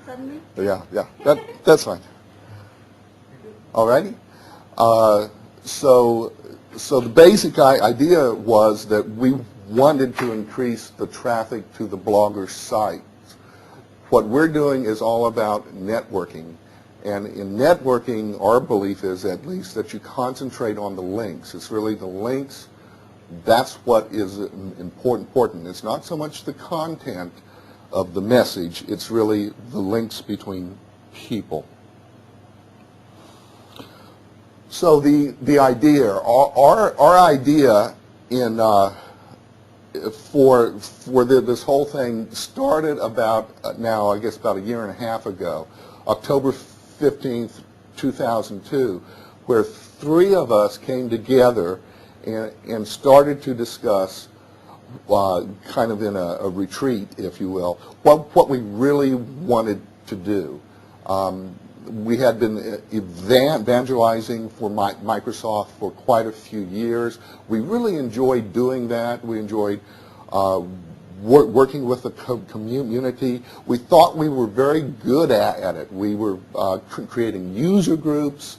suddenly? Yeah, that's fine. Alrighty. So the basic idea was that we wanted to increase the traffic to the blogger sites. What we're doing is all about networking. And in networking, our belief is at least that you concentrate on the links. It's really the links. That's what is important. It's not so much the content of the message. It's really the links between people. So the idea, our idea in for this whole thing started about now, I guess about a year and a half ago, October 15th, 2002, where three of us came together and started to discuss, kind of in a retreat, if you will, what we really wanted to do. We had been evangelizing for Microsoft for quite a few years. We really enjoyed doing that. We enjoyed working with the community. We thought we were very good at it. We were creating user groups,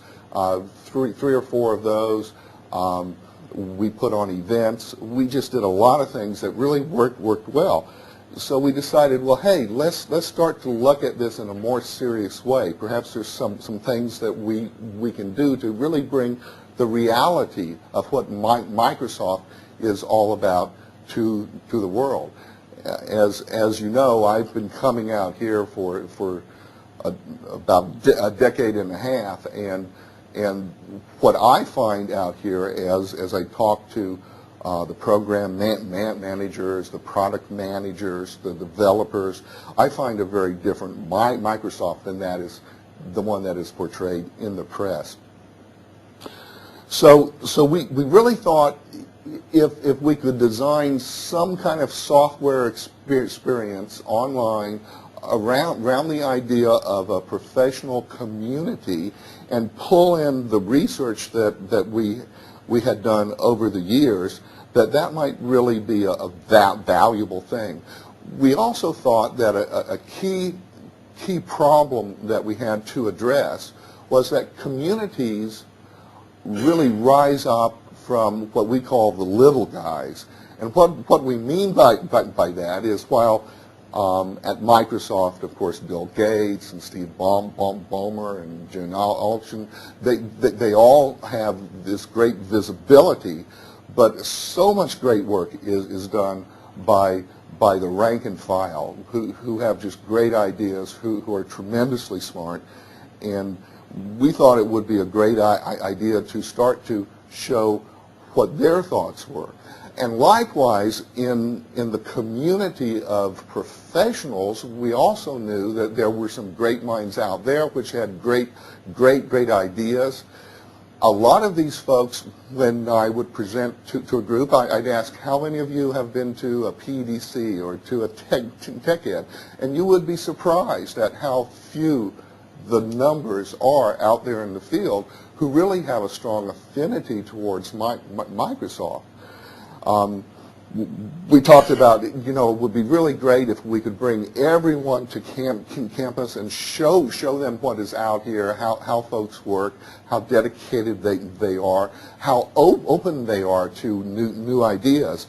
three or four of those. We put on events. We just did a lot of things that really worked well. So we decided, well, hey, let's start to look at this in a more serious way. Perhaps there's some things that we can do to really bring the reality of what Microsoft is all about to the world. As you know, I've been coming out here for about a decade and a half, and what I find out here as I talk to the program managers, the product managers, the developers, I find a very different Microsoft than that is the one that is portrayed in the press. So we really thought if we could design some kind of software experience online around the idea of a professional community and pull in the research that we had done over the years, that might really be a valuable thing. We also thought that a key problem that we had to address was that communities really rise up from what we call the little guys. And what we mean by that is while at Microsoft, of course, Bill Gates and Steve Ballmer and Jen Alston, they all have this great visibility, but so much great work is done by the rank and file who have just great ideas, who are tremendously smart, and we thought it would be a great idea to start to show what their thoughts were. And likewise, in the community of professionals, we also knew that there were some great minds out there which had great ideas. A lot of these folks, when I would present to a group, I'd ask, how many of you have been to a PDC or to a tech ed? And you would be surprised at how few the numbers are out there in the field who really have a strong affinity towards Microsoft. We talked about, it would be really great if we could bring everyone to campus and show them what is out here, how folks work, how dedicated they are, how open they are to new ideas.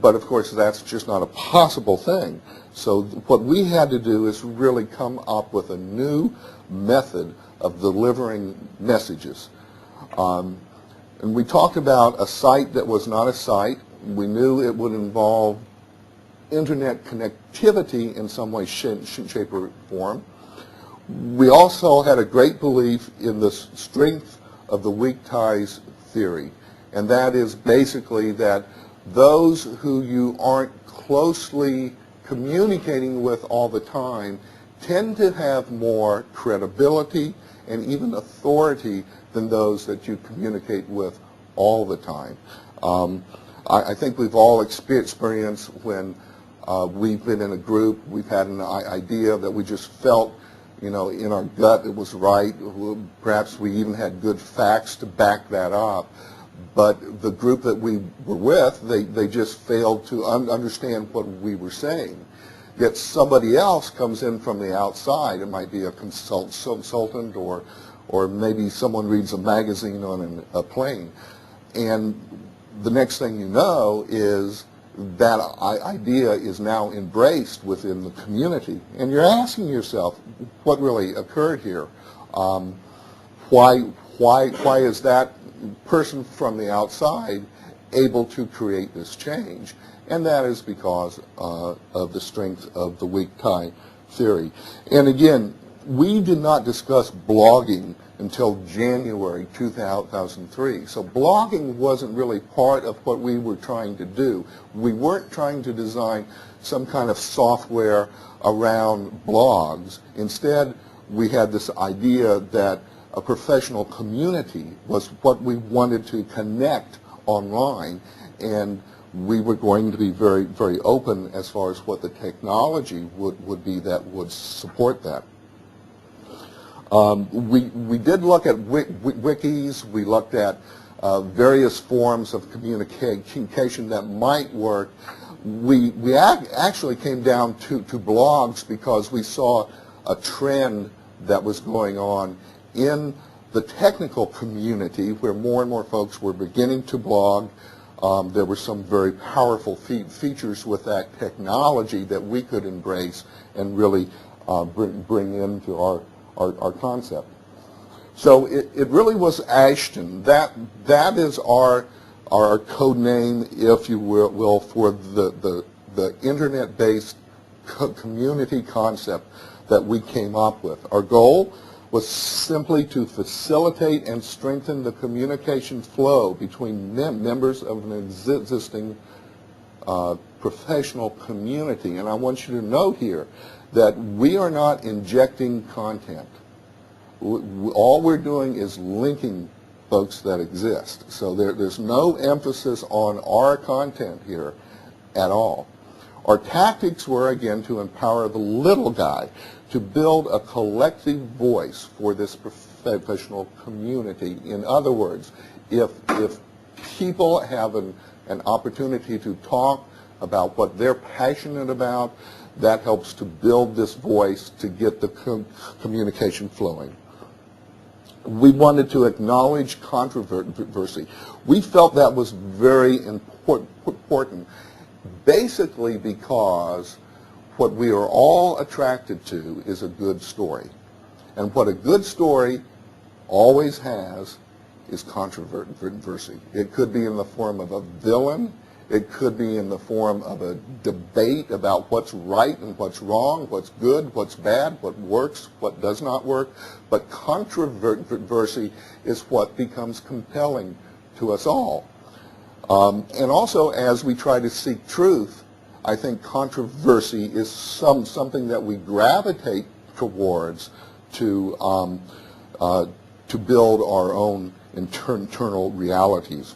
But of course, that's just not a possible thing. So what we had to do is really come up with a new method of delivering messages. And we talked about a site that was not a site. We knew it would involve internet connectivity in some way, shape, or form. We also had a great belief in the strength of the weak ties theory, and that is basically that those who you aren't closely communicating with all the time tend to have more credibility and even authority than those that you communicate with all the time. I think we've all experienced when we've been in a group, we've had an idea that we just felt, in our gut it was right. Perhaps we even had good facts to back that up. But the group that we were with, they just failed to understand what we were saying. yet somebody else comes in from the outside. It might be a consultant or maybe someone reads a magazine on a plane. And the next thing you know is that idea is now embraced within the community. And you're asking yourself, what really occurred here? Why is that person from the outside able to create this change? And that is because of the strength of the weak tie theory. And again, we did not discuss blogging until January 2003. So blogging wasn't really part of what we were trying to do. We weren't trying to design some kind of software around blogs. Instead, we had this idea that a professional community was what we wanted to connect online, and we were going to be very, very open as far as what the technology would be that would support that. We did look at wikis. We looked at various forms of communication that might work. We actually came down to blogs because we saw a trend that was going on in the technical community where more and more folks were beginning to blog. There were some very powerful features with that technology that we could embrace and really bring into our concept. So it really was Ashton. That is our code name, if you will, for the internet-based community concept that we came up with. Our goal was simply to facilitate and strengthen the communication flow between members of an existing professional community. And I want you to note here that we are not injecting content. All we're doing is linking folks that exist. So there's no emphasis on our content here at all. Our tactics were, again, to empower the little guy, to build a collective voice for this professional community. In other words, if people have an opportunity to talk about what they're passionate about, that helps to build this voice to get the communication flowing. We wanted to acknowledge controversy. We felt that was very important, basically because what we are all attracted to is a good story. And what a good story always has is controversy. It could be in the form of a villain. It could be in the form of a debate about what's right and what's wrong, what's good, what's bad, what works, what does not work. But controversy is what becomes compelling to us all. And also, as we try to seek truth, I think controversy is something that we gravitate towards to build our own internal realities.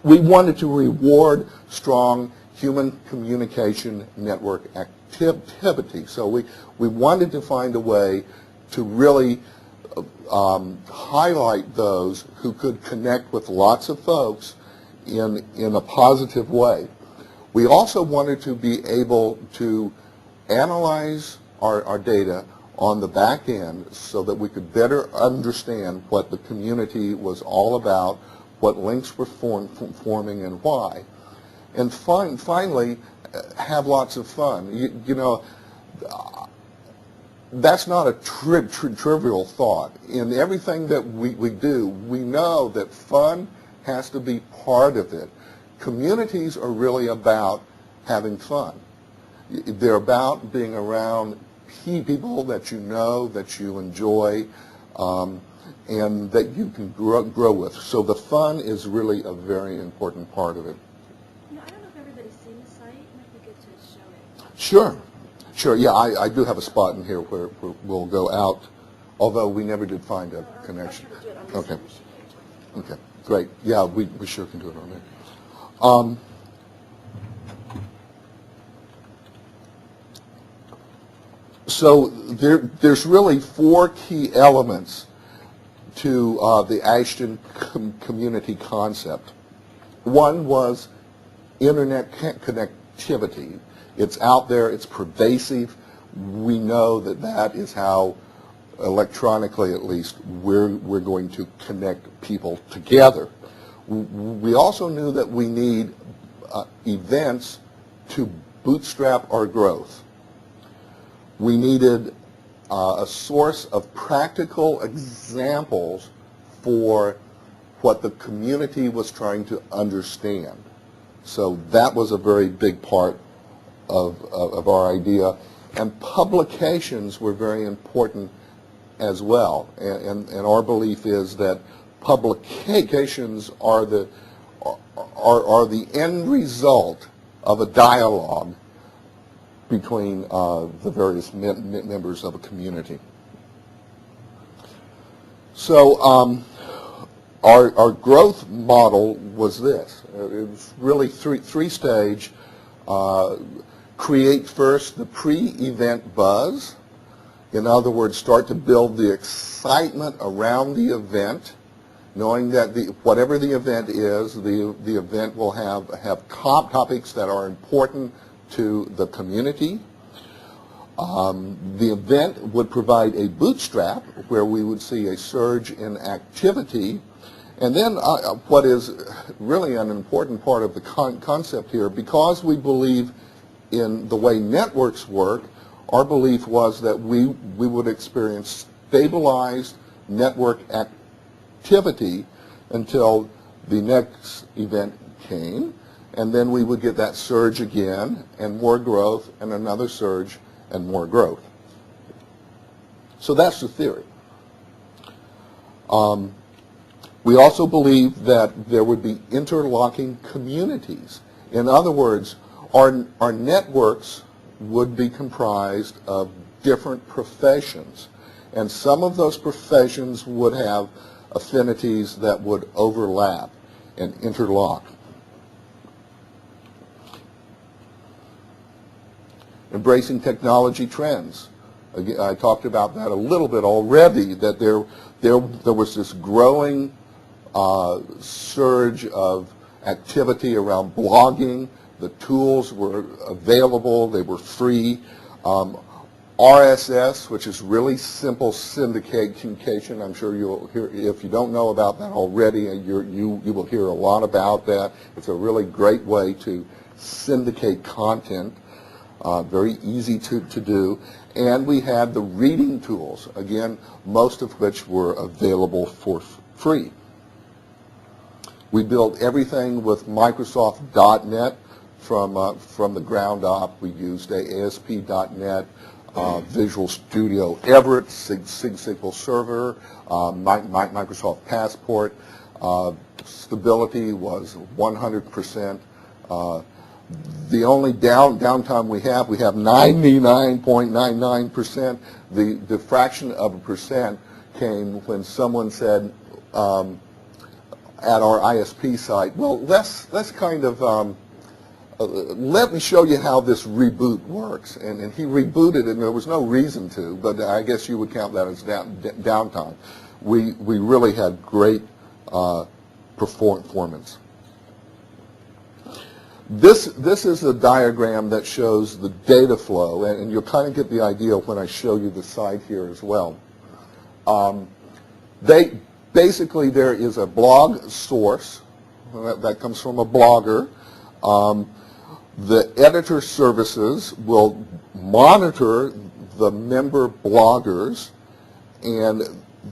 We wanted to reward strong human communication network activity. So we wanted to find a way to really highlight those who could connect with lots of folks in a positive way. We also wanted to be able to analyze our data on the back end so that we could better understand what the community was all about, what links were forming and why. And finally, have lots of fun. You know, that's not a trivial thought. In everything that we do, we know that fun has to be part of it. Communities are really about having fun. They're about being around people that you know, that you enjoy, and that you can grow with. So the fun is really a very important part of it. You know, I don't know if everybody's seen the site. It might be good to show it. Sure. Sure, yeah, I do have a spot in here where we'll go out, although we never did find a connection. Okay. Okay, great. Yeah, we sure can do it on there. So there's really four key elements to the Ashton community concept. One was internet connectivity. It's out there, it's pervasive. We know that that is how, electronically at least, we're going to connect people together. We also knew that we need events to bootstrap our growth. We needed a source of practical examples for what the community was trying to understand. So that was a very big part of our idea. And publications were very important as well. And our belief is that publications are the end result of a dialogue between the various members of a community. So our growth model was this. It was really three-stage. Create first the pre-event buzz. In other words, start to build the excitement around the event, knowing that whatever the event is, the event will have topics that are important to the community. The event would provide a bootstrap where we would see a surge in activity. And then what is really an important part of the concept here, because we believe in the way networks work, our belief was that we would experience stabilized network activity until the next event came, and then we would get that surge again, and more growth, and another surge, and more growth. So that's the theory. We also believe that there would be interlocking communities. In other words, our networks would be comprised of different professions, and some of those professions would have affinities that would overlap and interlock. Embracing technology trends. Again, I talked about that a little bit already, that there was this growing surge of activity around blogging. The tools were available, they were free. RSS, which is really simple syndication, I'm sure you'll hear, if you don't know about that already, you will hear a lot about that. It's a really great way to syndicate content, very easy to do. And we had the reading tools, again, most of which were available for free. We built everything with Microsoft.NET from the ground up. We used ASP.NET, Visual Studio Everett, SQL Server, Microsoft Passport. Stability was 100%. The only downtime we have 99.99%. The fraction of a percent came when someone said at our ISP site, well, let's kind of let me show you how this reboot works. And he rebooted it, and there was no reason to, but I guess you would count that as downtime. We really had great performance. This is a diagram that shows the data flow, and you'll kind of get the idea when I show you the side here as well. Basically, there is a blog source that comes from a blogger. The editor services will monitor the member bloggers, and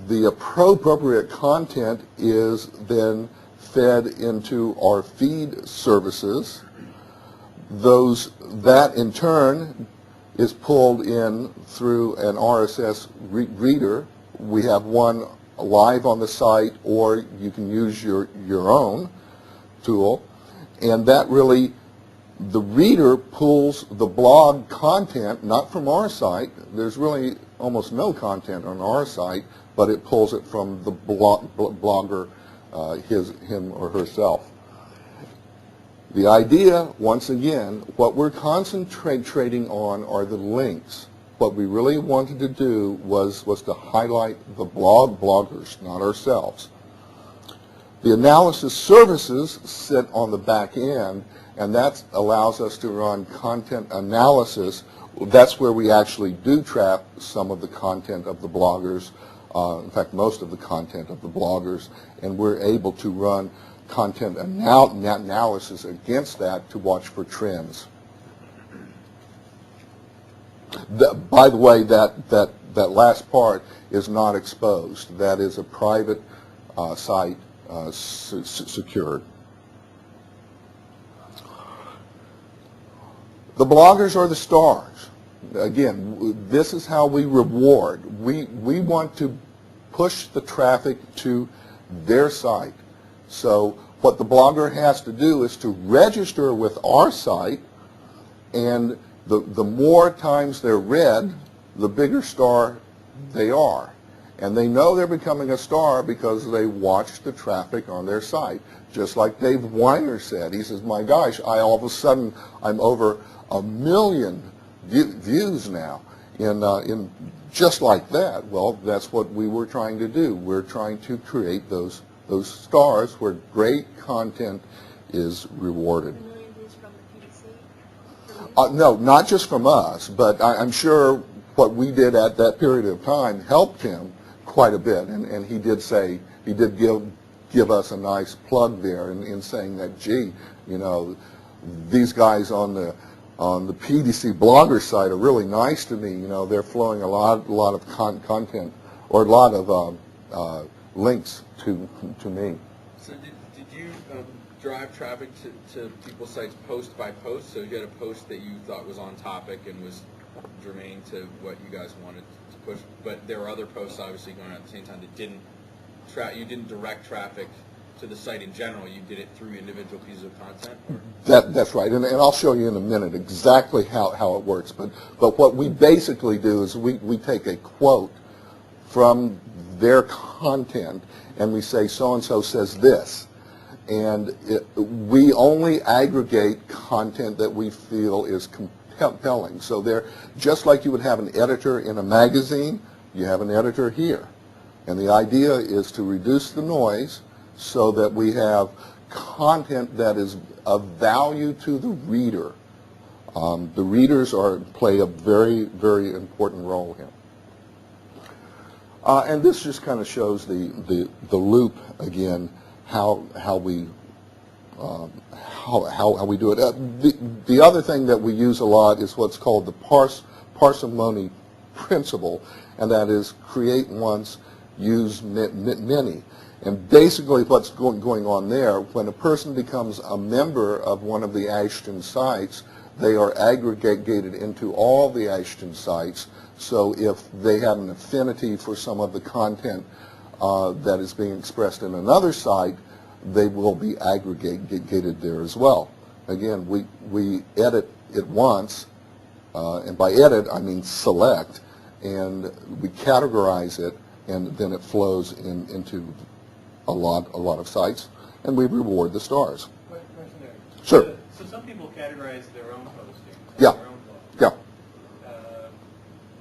the appropriate content is then fed into our feed services. That in turn is pulled in through an RSS reader. We have one live on the site, or you can use your own tool, and that really, the reader pulls the blog content, not from our site. There's really almost no content on our site, but it pulls it from the blogger, him or herself. The idea, once again, what we're concentrating on are the links. What we really wanted to do was to highlight the bloggers, not ourselves. The analysis services sit on the back end, and that allows us to run content analysis. That's where we actually do trap some of the content of the bloggers, in fact, most of the content of the bloggers, and we're able to run content analysis against that to watch for trends. By the way, that last part is not exposed. That is a private site, secured. The bloggers are the stars. Again, this is how we reward. We want to push the traffic to their site. So what the blogger has to do is to register with our site, and the more times they're read, the bigger star they are. And they know they're becoming a star because they watch the traffic on their site. Just like Dave Weiner said, he says, my gosh, all of a sudden I'm over 1 million views now in just like that. Well, that's what we were trying to do. We're trying to create those stars where great content is rewarded. 1 million views from the PDC? No, not just from us, but I'm sure what we did at that period of time helped him quite a bit, and he did say, he did give us a nice plug there in saying that, gee, you know, these guys on the PDC blogger site are really nice to me. You know, they're flowing a lot of content, or a lot of links to me. So did you drive traffic to people's sites post by post? So you had a post that you thought was on topic and was germane to what you guys wanted to push, but there were other posts obviously going on at the same time that didn't you didn't direct traffic to the site in general. You did it through individual pieces of content? That's right, and I'll show you in a minute exactly how it works. But what we basically do is we take a quote from their content and we say so-and-so says this. And we only aggregate content that we feel is compelling. So they're just like you would have an editor in a magazine, you have an editor here. And the idea is to reduce the noise so that we have content that is of value to the reader. The readers play a very, very important role here. And this just kind of shows the loop again, how we do it. The other thing that we use a lot is what's called the parsimony principle, and that is create once, use many. And basically what's going on there, when a person becomes a member of one of the Ashton sites, they are aggregated into all the Ashton sites. So if they have an affinity for some of the content that is being expressed in another site, they will be aggregated there as well. Again, we edit it once, and by edit I mean select, and we categorize it, and then it flows into a lot of sites, and we reward the stars. Sure. So some people categorize their own posting. Yeah. Their own blog. Yeah.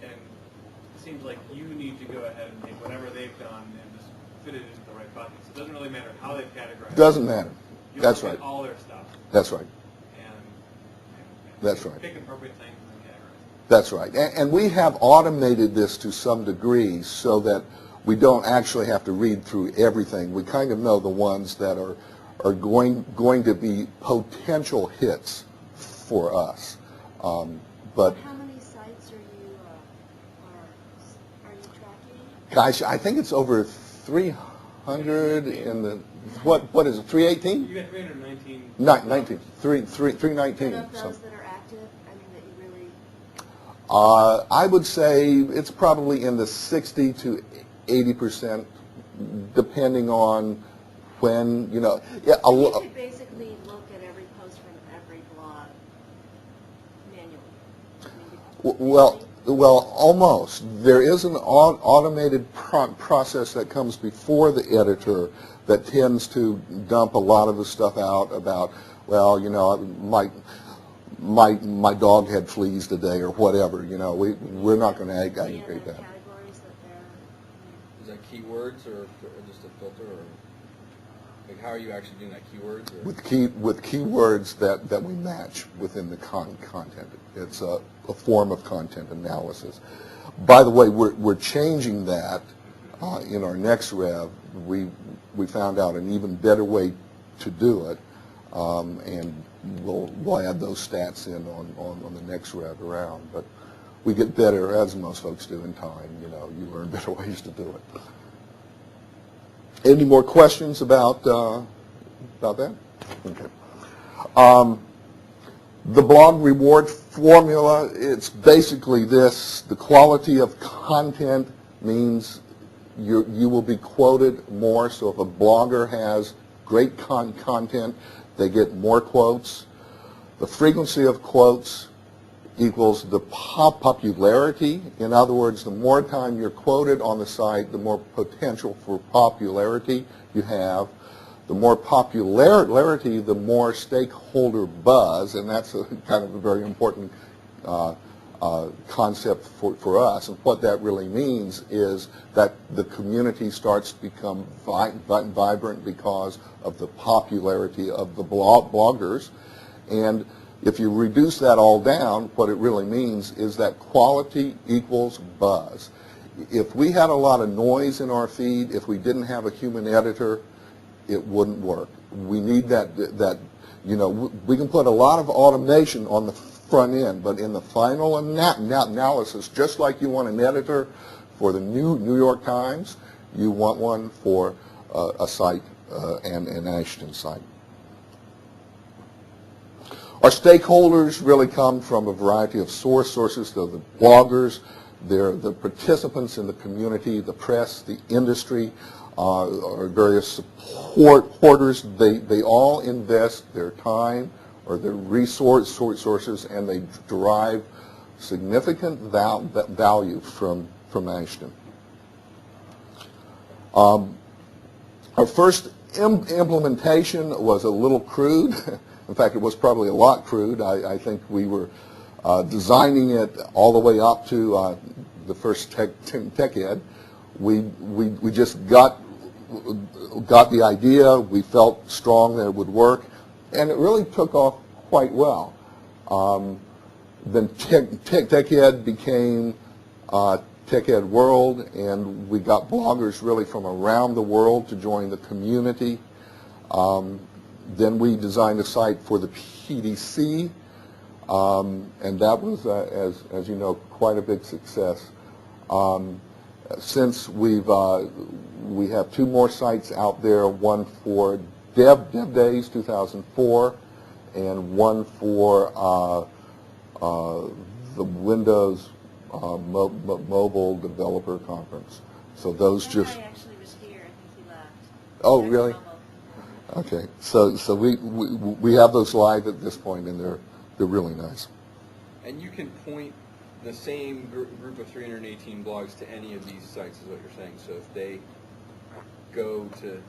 And it seems like you need to go ahead and take whatever they've done and just fit it into the right buckets. It doesn't really matter how they've categorized. Doesn't matter. You That's look at right. all their stuff. That's right. And That's right. pick appropriate things and then categorize. That's right. And we have automated this to some degree so that we don't actually have to read through everything. We kind of know the ones that are going to be potential hits for us. But How many sites are you tracking? gosh, I think it's over 300 in the what is it? 318? You got 319. 19. 319. And of So. those that are active, I mean that you really... I would say it's probably in the 60 to 80%, depending on when, you know. Yeah, You could basically look at every post from every blog manually. I mean, well, almost. There is an automated process that comes before the editor that tends to dump a lot of the stuff out about, well, you know, my dog had fleas today or whatever. You know, we're not going to aggregate that. Categories that they're... Is that keywords or just a filter? Or Like, how are you actually doing that? Keywords? Or? With keywords that we match within the content. It's a form of content analysis. By the way, we're changing that in our next rev. We found out an even better way to do it, and we'll add those stats in on the next rev around. But we get better, as most folks do, in time. You learn better ways to do it. Any more questions about that? Okay. The blog reward formula, it's basically this. The quality of content means you will be quoted more. So if a blogger has great content, they get more quotes. The frequency of quotes equals the popularity. In other words, the more time you're quoted on the site, the more potential for popularity you have. The more popularity, the more stakeholder buzz, and that's kind of a very important concept for us. And what that really means is that the community starts to become vibrant because of the popularity of the bloggers. And if you reduce that all down, what it really means is that quality equals buzz. If we had a lot of noise in our feed, if we didn't have a human editor, it wouldn't work. We need that, we can put a lot of automation on the front end, but in the final analysis, just like you want an editor for the New York Times, you want one for a site, an Ashton site. Our stakeholders really come from a variety of sources. They're the bloggers, they're the participants in the community, the press, the industry, our various supporters. They all invest their time or their resources, and they derive significant value from Ashton. Our first implementation was a little crude. In fact, it was probably a lot crude. I think we were designing it all the way up to the first tech ed. We just got the idea. We felt strong that it would work, and it really took off quite well. Then tech ed became Tech Ed World, and we got bloggers really from around the world to join the community. Then we designed a site for the PDC, and that was, as you know, quite a big success. Since we have two more sites out there, one for Dev Days 2004, and one for the Windows Mobile Developer Conference. So those That just. guy actually was here. I think he left. Oh, really? Okay, so we have those live at this point, and they're really nice. And you can point the same group of 318 blogs to any of these sites, is what you're saying. So if they go to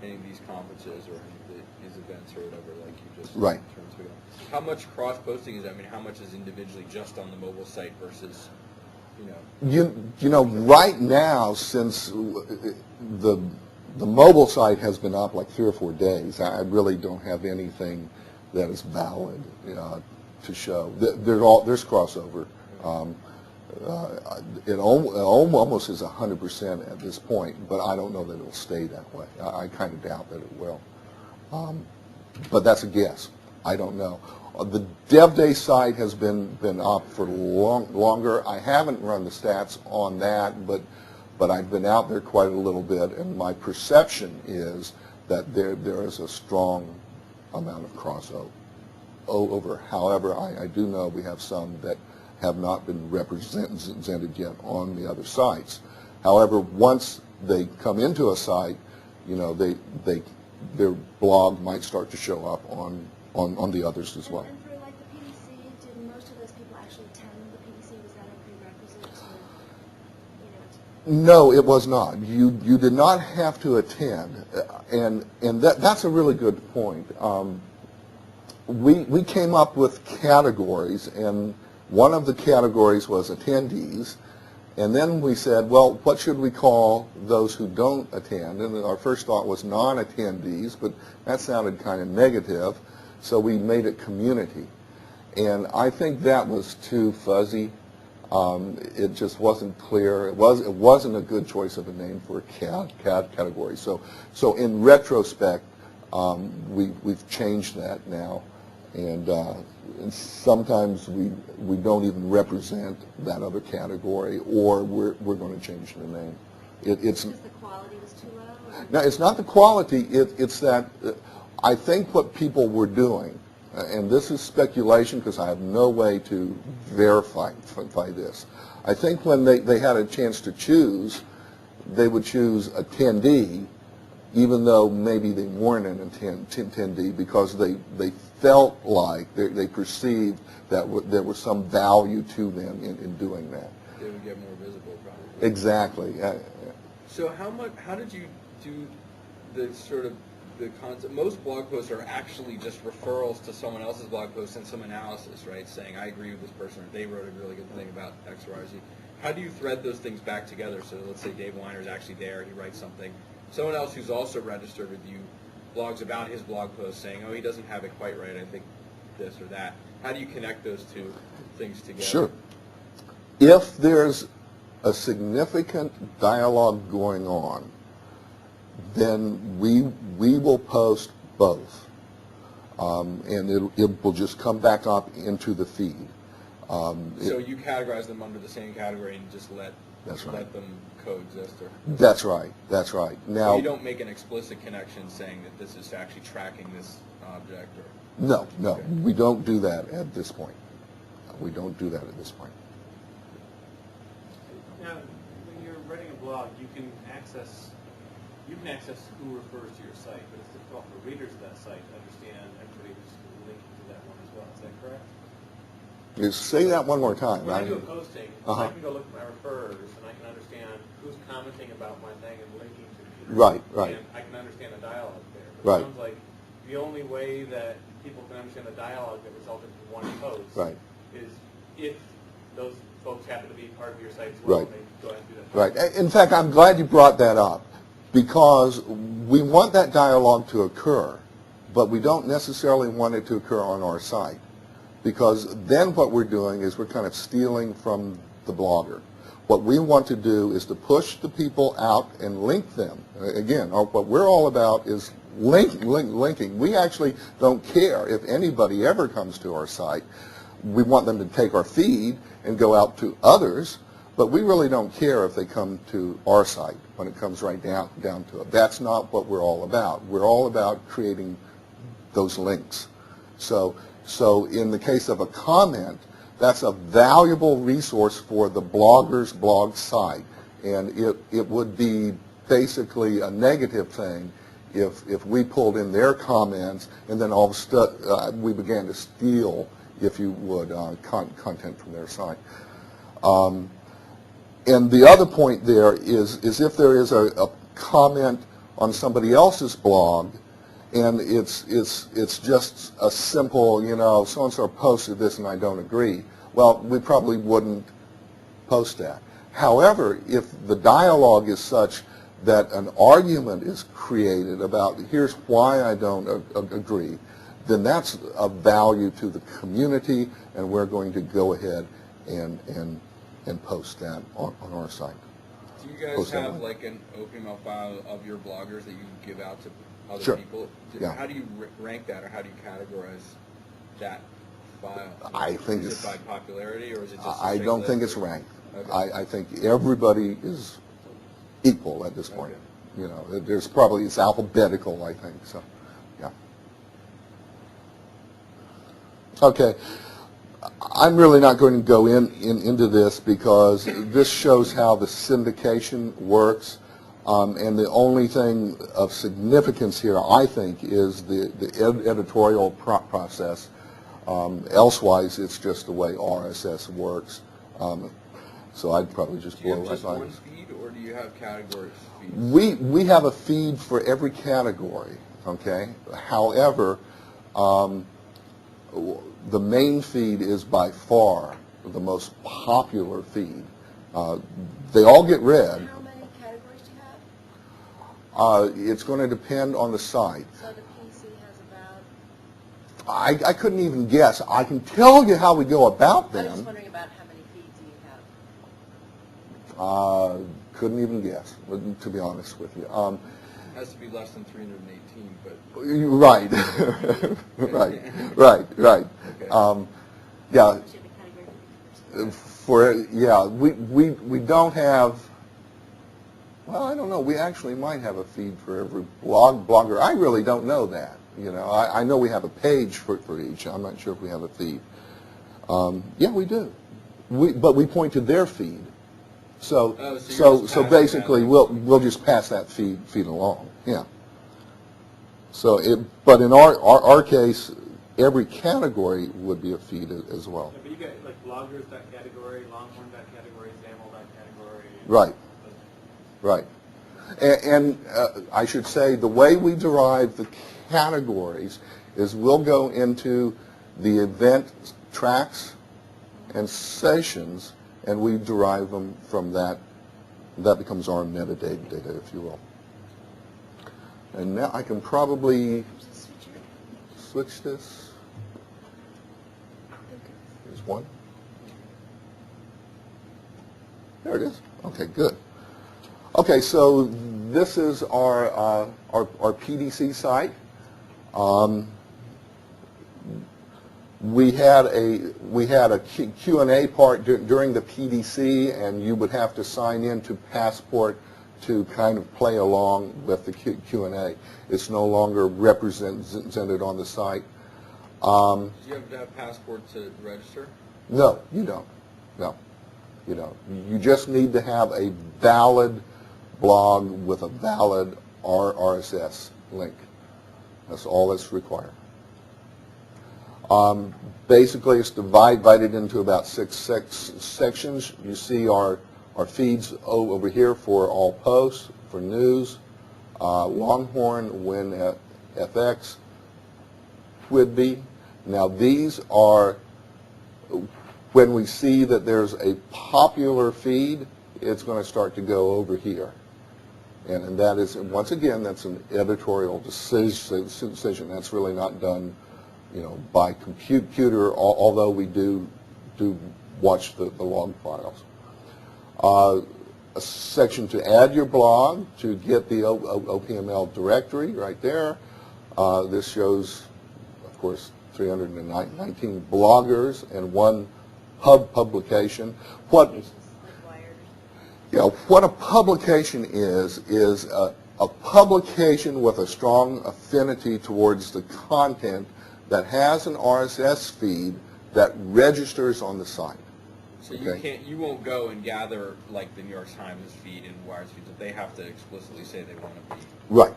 any of these conferences or any of these events or whatever, like you just Right. How much cross-posting is that? I mean, how much is individually just on the mobile site versus, Right now, since the mobile site has been up like 3 or 4 days, I really don't have anything that is valid to show. There's crossover. It almost is 100% at this point, but I don't know that it'll stay that way. I kind of doubt that it will. But that's a guess. I don't know. The Dev Day site has been up for longer. I haven't run the stats on that, but I've been out there quite a little bit, and my perception is that there is a strong amount of crossover. However, I do know we have some that have not been represented yet on the other sites. However, once they come into a site, their blog might start to show up on the others as well. And for like the PDC, did most of those people actually attend the PDC? Was that a prerequisite to, No, it was not. You did not have to attend, and that's a really good point. We came up with categories, and one of the categories was attendees, And then we said, well, what should we call those who don't attend? And our first thought was non-attendees, but that sounded kind of negative, so we made it community. And I think that was too fuzzy. It just wasn't clear. It wasn't a good choice of a name for a category. So in retrospect, we've changed that now, and sometimes we don't even represent that other category, or we're going to change the name. It's Because the quality was too low? no, it's not the quality. It's that I think what people were doing, and this is speculation because I have no way to verify this. I think when they had a chance to choose, they would choose attendee, even though maybe they weren't an attendee, because they felt like they perceived that there was some value to them in doing that. They would get more visible, probably. Exactly. So how did you do the sort of the concept? Most blog posts are actually just referrals to someone else's blog post and some analysis, right? Saying, I agree with this person, or they wrote a really good thing about X, Y, or Z. How do you thread those things back together? So let's say Dave Weiner's actually there, he writes something. Someone else who's also registered with you blogs about his blog post saying, oh, he doesn't have it quite right, I think this or that. How do you connect those two things together? Sure. If there's a significant dialogue going on, then we will post both, and it will just come back up into the feed. So you categorize them under the same category and just let them coexist? Or? That's right. That's right. Now, so you don't make an explicit connection saying that this is actually tracking this object? Or? No, Okay. we don't do that at this point. We don't do that at this point. Now, when you're writing a blog, you can access who refers to your site, but it's difficult for readers of that site to understand everybody who's linking to that one as well. Is that correct? Say that one more time. When I do a posting, Uh-huh. I can go look at my referrers, and I can understand who's commenting about my thing and linking to it. Right. And I can understand the dialogue there. But Right. It sounds like the only way that people can understand the dialogue that resulted from one post Right. is if those folks happen to be part of your site as well. Right. And they go ahead and do that. Right. In fact, I'm glad you brought that up, because we want that dialogue to occur, but we don't necessarily want it to occur on our site, because then what we're doing is we're kind of stealing from the blogger. What we want to do is to push the people out and link them. Again, what we're all about is linking. We actually don't care if anybody ever comes to our site. We want them to take our feed and go out to others, but we really don't care if they come to our site when it comes right down to it. That's not what we're all about. We're all about creating those links. So in the case of a comment, that's a valuable resource for the blogger's blog site, and it would be basically a negative thing if we pulled in their comments and then all of a sudden we began to steal, if you would, content from their site. And the other point there is if there is a comment on somebody else's blog, and it's just a simple, so-and-so posted this and I don't agree, well, we probably wouldn't post that. However, if the dialogue is such that an argument is created about here's why I don't agree, then that's of value to the community, and we're going to go ahead and post that on our site. Do you guys have like an OpenML file of your bloggers that you give out to other Sure. people? Yeah. How do you rank that, or how do you categorize that file? I think is it by popularity, or is it just a I straight don't list, think it's or- ranked. Okay. I think everybody is equal at this point. Okay. It's alphabetical, I think, so, yeah. Okay. I'm really not going to go into this because this shows how the syndication works, and the only thing of significance here, I think, is the editorial process. Elsewise, it's just the way RSS works. So I'd probably just Do you blow have right just by one this. feed, or do you have categories feeds? We have a feed for every category, okay? However, the main feed is by far the most popular feed, They all get read. How many categories do you have? It's going to depend on the site. So the PDC has about, I couldn't even guess. I can tell you how we go about I was just them. wondering about how many feeds do you have? Couldn't even guess, to be honest with you. It has to be less than 318, but Right, right. Okay. Yeah, Should the category we don't have. Well, I don't know. We actually might have a feed for every blogger. I really don't know that. You know, I know we have a page for each. I'm not sure if we have a feed. Yeah, we do. But we point to their feed. So so you're just passing basically, that we'll just pass that feed along. Yeah. So but in our case, every category would be a feed as well. Yeah, but you got like bloggers that category, Longhorn that category, Zamel that category. Right. Right. And I should say the way we derive the categories is we'll go into the event tracks and sessions, and we derive them from that. That becomes our metadata, if you will. And now I can probably switch this. There's one. There it is. Okay, good. Okay, so this is our PDC site. We had a Q&A part during the PDC, and you would have to sign in to Passport to kind of play along with the Q&A. It's no longer represented on the site. do you have to have Passport to register? No, you don't. No, you don't. You just need to have a valid blog with a valid RSS link. That's all that's required. Basically, it's divided into about six sections. You see our feeds over here for all posts, for news, Longhorn, Win FX, Whidbey. Now these are, when we see that there's a popular feed, it's going to start to go over here. And that is, once again, that's an editorial decision. That's really not done, you know, by computer, although we do watch the log files. A section to add your blog, to get the OPML directory right there. This shows, of course, 319 bloggers and one publication. What a publication is a publication with a strong affinity towards the content that has an RSS feed that registers on the site. So you won't go and gather like the New York Times feed and Wired's feed. They have to explicitly say they want to be. Right.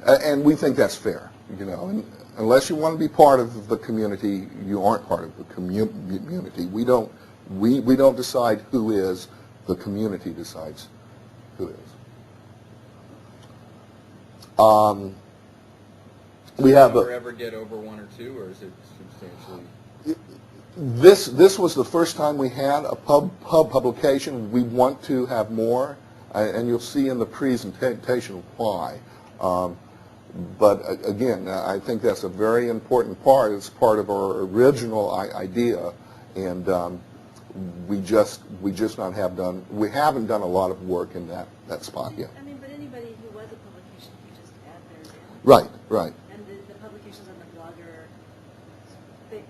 And we think that's fair. You know, and unless you want to be part of the community, you aren't part of the community. We don't decide who is. The community decides who is. We have Does it ever get over 1 or 2, or is it substantially? This was the first time we had a publication. We want to have more, and you'll see in the presentation why. But again, I think that's a very important part. It's part of our original idea, and we haven't done a lot of work in that spot yet. I mean, but anybody who was a publication could just add theirs in. Right. And the publications on the blogger,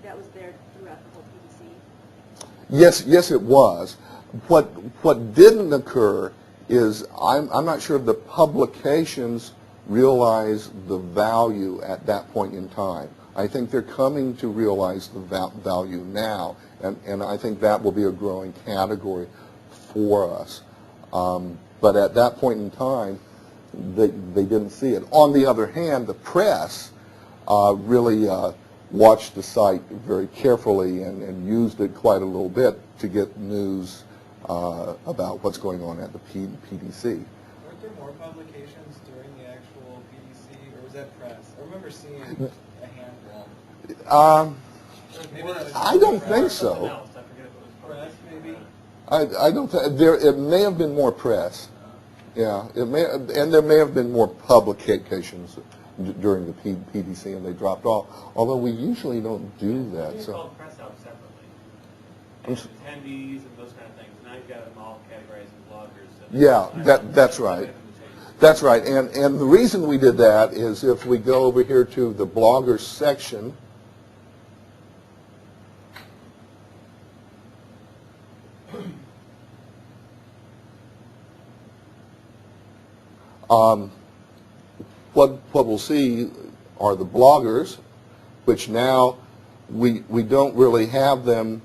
that was there throughout the whole PDC? Yes, it was. What didn't occur is I'm not sure if the publications realize the value at that point in time. I think they're coming to realize the value now, and I think that will be a growing category for us. But at that point in time, they didn't see it. On the other hand, the press really watched the site very carefully and used it quite a little bit to get news about what's going on at the PDC. Weren't there more publications during the actual PDC, or was that press? I remember seeing a handful. I don't think so. I forget if it was Press, maybe? I don't think, it may have been more press. Yeah, and there may have been more publications during the PDC, and they dropped off. Although we usually don't do that. It's So called press out separately. And attendees and those kind of things. Now you've got them all categorized as bloggers. yeah, that's right. That's right. And the reason we did that is if we go over here to the bloggers section, what we'll see are the bloggers, which now we don't really have them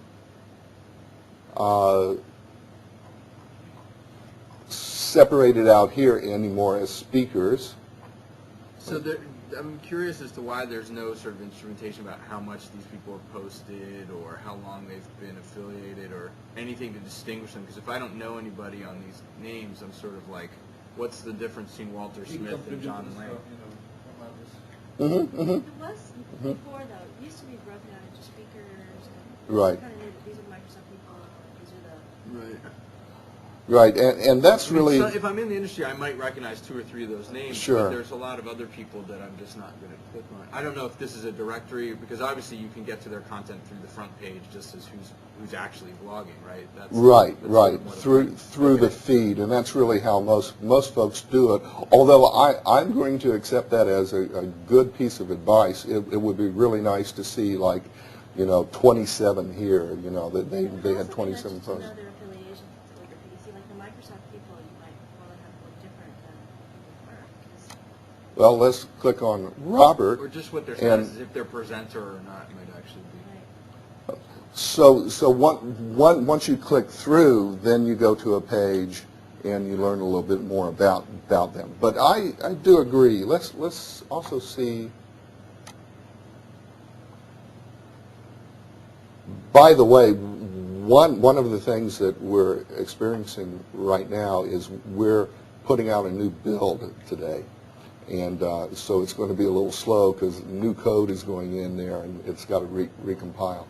separated out here anymore as speakers. So I'm curious as to why there's no sort of instrumentation about how much these people have posted or how long they've been affiliated or anything to distinguish them. Because if I don't know anybody on these names, I'm sort of like, what's the difference between Walter Smith and John Lang? Mm-hmm, mm-hmm. It was before, though. It used to be broken out into speakers. And Right. Kind of knew that these are Microsoft people, these are the... Right. Right, and that's really... So if I'm in the industry, I might recognize 2 or 3 of those names. Sure. But there's a lot of other people that I'm just not going to click on. I don't know if this is a directory, because obviously you can get to their content through the front page just as who's actually blogging, right? That's Right, sort right, of what through the feed, and that's really how most folks do it. Although I'm going to accept that as a good piece of advice. It would be really nice to see, like, 27 here, that they had 27 posts. Another affiliation, like a PDC, like the Microsoft people, you might want to have a little different than people were. Well, let's click on Robert. Or just what their and- status is, if they're presenter or not, might actually be. Right. So once you click through, then you go to a page and you learn a little bit more about them. But I do agree. Let's also see. By the way, one of the things that we're experiencing right now is we're putting out a new build today. And so it's going to be a little slow because new code is going in there and it's got to recompile.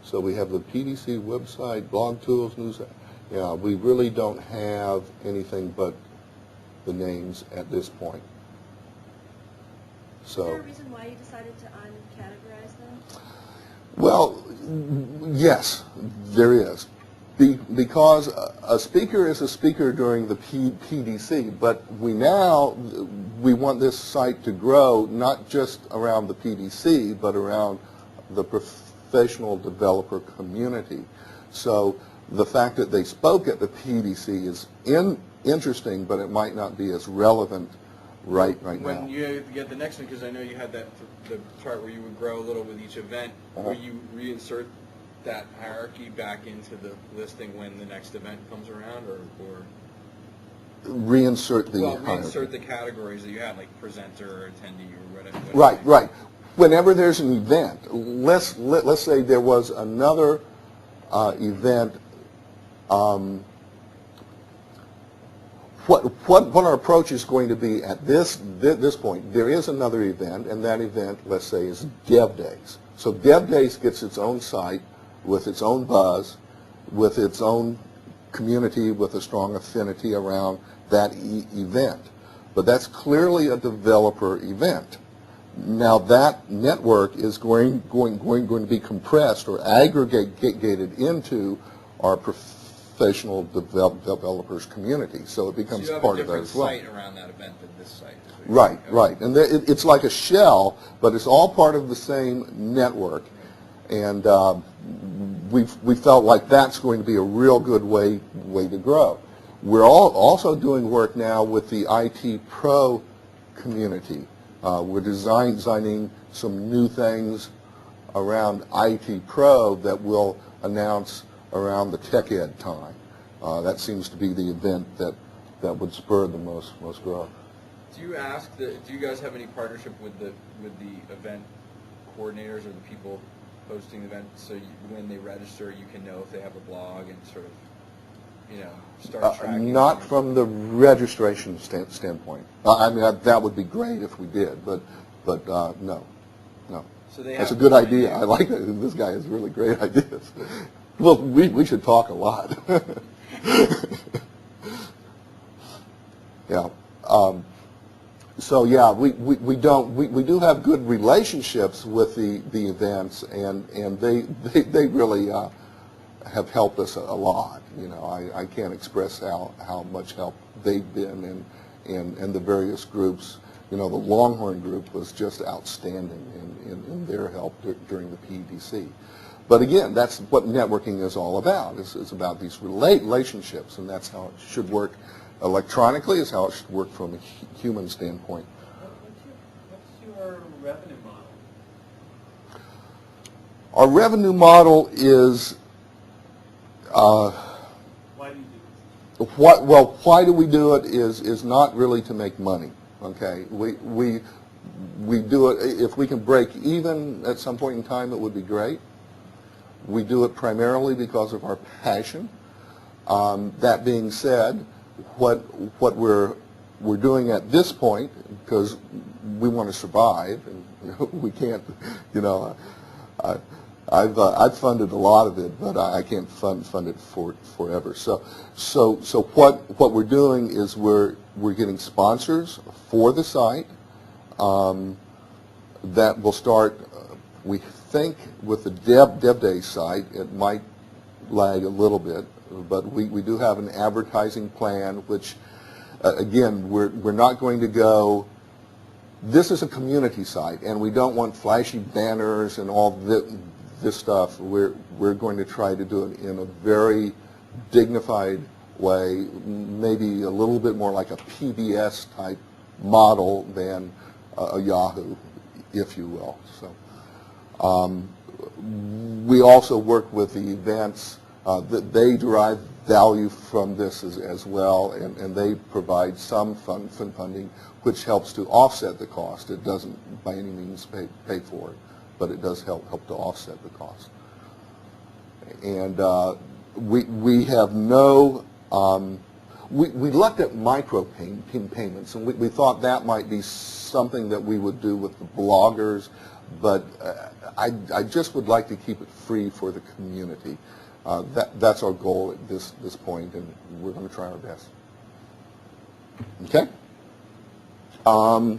So we have the PDC website, blog tools, news. Yeah, we really don't have anything but the names at this point. Is So. there a reason why you decided to uncategorize them? Well, yes, there is. Because a speaker is a speaker during the PDC, but we want this site to grow not just around the PDC, but around the professional developer community. So the fact that they spoke at the PDC is interesting, but it might not be as relevant right now. When you get the next one, because I know you had the chart where you would grow a little with each event, where you reinsert that hierarchy back into the listing when the next event comes around, or Reinsert the hierarchy. reinsert the categories that you had, like presenter or attendee or whatever. Right. Whenever there's an event, let's say there was another event. What our approach is going to be at this point, there is another event, and that event, let's say, is Dev Days. So Dev Days gets its own site with its own buzz, with its own community, with a strong affinity around that event. But that's clearly a developer event. Now that network is going to be compressed or aggregated into our professional developers community, so it becomes part of that as well. So you have a different site around that event than this site. Right. And it's like a shell, but it's all part of the same network. And we felt like that's going to be a real good way to grow. We're also doing work now with the IT Pro community. We're designing some new things around IT Pro that we'll announce around the Tech Ed time. That seems to be the event that would spur the most growth. Do you guys have any partnership with the event coordinators or the people hosting the event, so when they register, you can know if they have a blog and sort of, start tracking? Not from the registration standpoint. I mean, that would be great if we did, but no. So they That's a have good no idea. I like it. This guy has really great ideas. Well, we should talk a lot. Yeah. So yeah, we do have good relationships with the events, and they really have helped us a lot. You know, I can't express how much help they've been, and the various groups. You know, the Longhorn group was just outstanding in their help during the PDC. But again, that's what networking is all about. It's about these relationships, and that's how it should work. Electronically is how it should work from a human standpoint. What's your revenue model? Our revenue model is Why do you do this? why do we do it is not really to make money. Okay, we do it if we can break even at some point in time. It would be great. We do it primarily because of our passion. That being said, what we're doing at this point, because we want to survive, and we can't, you know, I've funded a lot of it, but I can't fund it forever. So what we're doing is we're getting sponsors for the site. That will start. We think with the Dev Day site, it might lag a little bit, but we do have an advertising plan, which again we're not going to go. This is a community site, and we don't want flashy banners and all this stuff. We're going to try to do it in a very dignified way, maybe a little bit more like a PBS type model than a Yahoo, if you will. So we also work with the events that they derive value from this as well, and they provide some funding, which helps to offset the cost. It doesn't by any means pay for it, but it does help to offset the cost. And we have no. We looked at micro payments, and we thought that might be something that we would do with the bloggers, but I just would like to keep it free for the community. That's our goal at this point, and we're going to try our best. Okay. A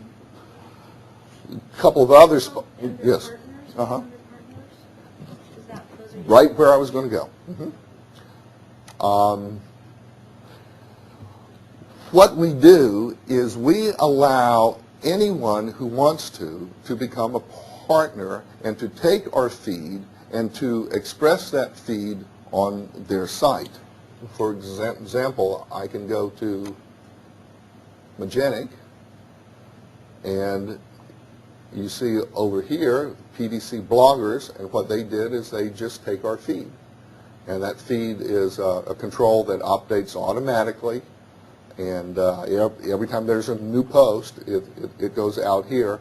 couple of others. Yes. Uh-huh. Right where I was going to go. Mm-hmm. What we do is we allow anyone who wants to become a partner and to take our feed and to express that feed on their site. For example, I can go to Magenic, and you see over here PDC bloggers, and what they did is they just take our feed. And that feed is a control that updates automatically, and every time there's a new post, it goes out here.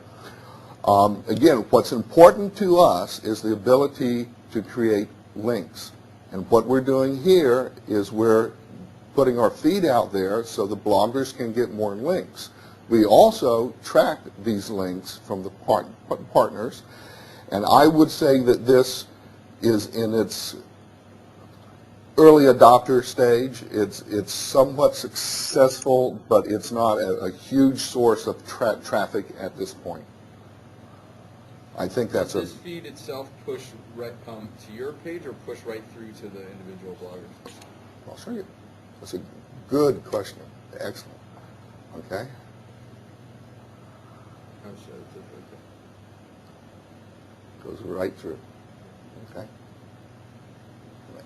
Again, what's important to us is the ability to create links. And what we're doing here is we're putting our feed out there so the bloggers can get more links. We also track these links from the partners, and I would say that this is in its early adopter stage. It's somewhat successful, but it's not a huge source of traffic at this point. I think that's Does this feed itself push right to your page or push right through to the individual bloggers? I'll show you. That's a good question. Excellent. Okay. I'll show it right there. Goes right through. Okay.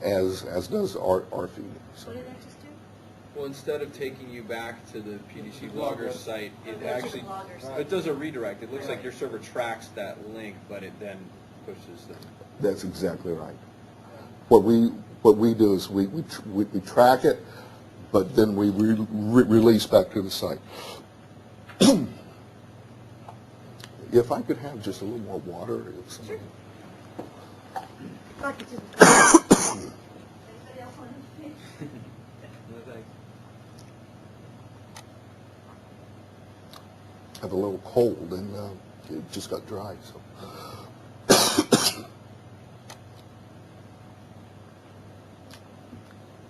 As does our feed. So. What did I just do? Well, instead of taking you back to the PDC bloggers site, it Go to the actually bloggers site. it does a redirect. It looks like your server tracks that link, but it then pushes them. That's exactly right. What we do is we track it, but then we release back to the site. If I could have just a little more water. If somebody... Anybody else want to speak? No, thanks. I have a little cold, and it just got dry. So,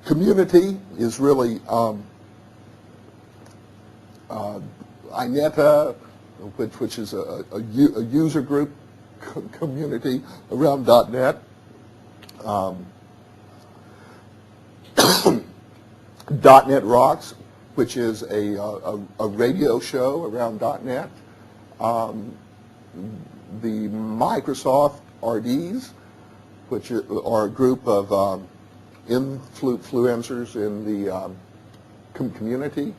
community is really INETA, which is a user group community around .NET. .NET Rocks, which is a radio show around .NET. The Microsoft RDs, which are a group of influencers in the community,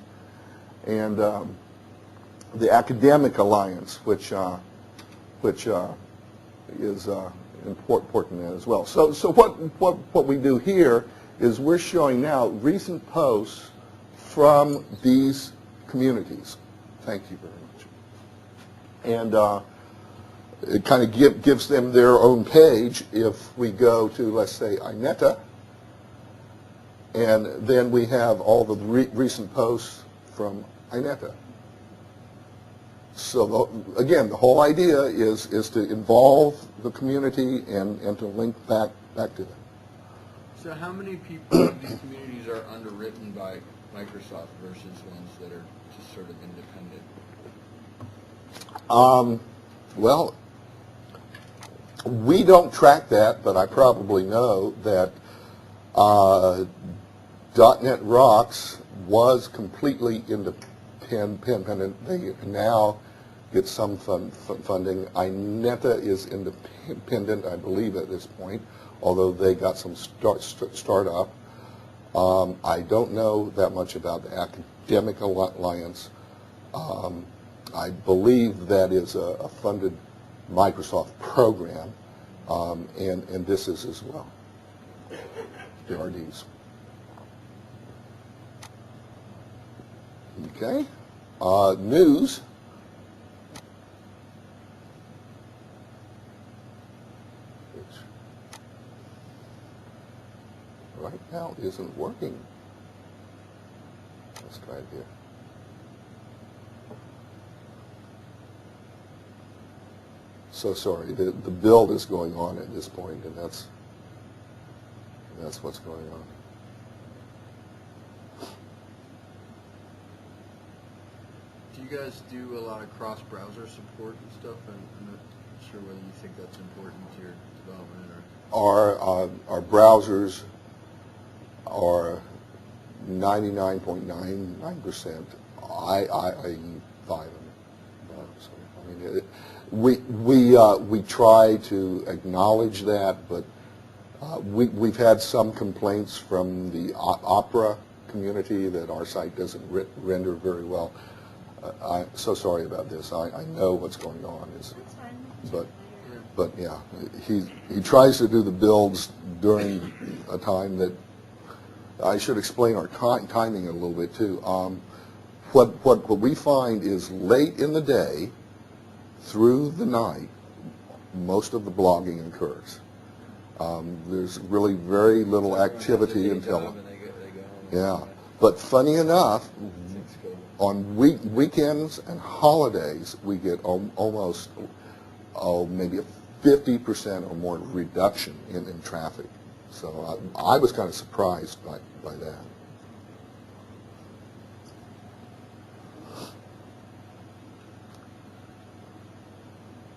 and the Academic Alliance, which is important as well. So what we do here is we're showing now recent posts from these communities. Thank you very much. And it kind of gives them their own page. If we go to, let's say, INETA, and then we have all the recent posts from INETA. So again, the whole idea is to involve the community and to link back to them. So how many people in these communities are underwritten by Microsoft versus ones that are just sort of independent? Well, we don't track that, but I probably know that .NET Rocks was completely independent. They now get some funding. INETA is independent, I believe, at this point, although they got some startup. I don't know that much about the Academic Alliance. I believe that is a funded Microsoft program, and this is as well, the RDs. Okay, news. Which right now isn't working. Let's try it here. So sorry, the build is going on at this point, and that's what's going on. Do you guys do a lot of cross-browser support and stuff? I'm not sure whether you think that's important to your development or... Our browsers are 99.99% IE5. So, I mean, we try to acknowledge that, but we've had some complaints from the Opera community that our site doesn't render very well. I'm so sorry about this. I know what's going on. But yeah, he tries to do the builds during a time that I should explain our timing a little bit too. What we find is late in the day through the night, most of the blogging occurs. There's really very little activity until yeah. But funny enough, on weekends and holidays, we get almost maybe a 50% or more reduction in traffic. So I was kind of surprised by that.